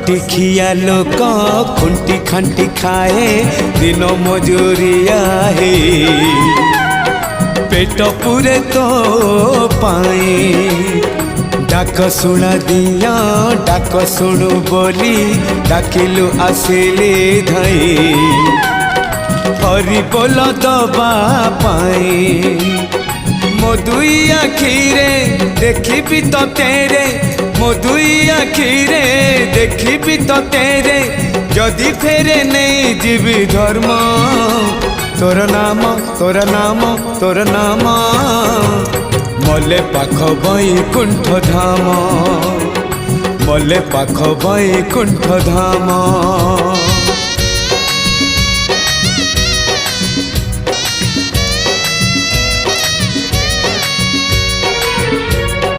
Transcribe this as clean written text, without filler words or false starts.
खटिखिया लोक खुंटी खांटी खाए दिन मजूरिया है पेट पूरे तो पाए डाक शुणा दिया डाक शुणु बोली डाकिलु आसिले धाई हरि बोल दबा पाए मो दुई आखिरे देखी तो तेरे मो दुई आखिरे देखी तो तेरे जदि फेरे नहीं जीवी धर्म तोर नाम तोर नाम तोर नाम मले पाख बैकुंठ धाम मले पाख बैकुंठ धाम।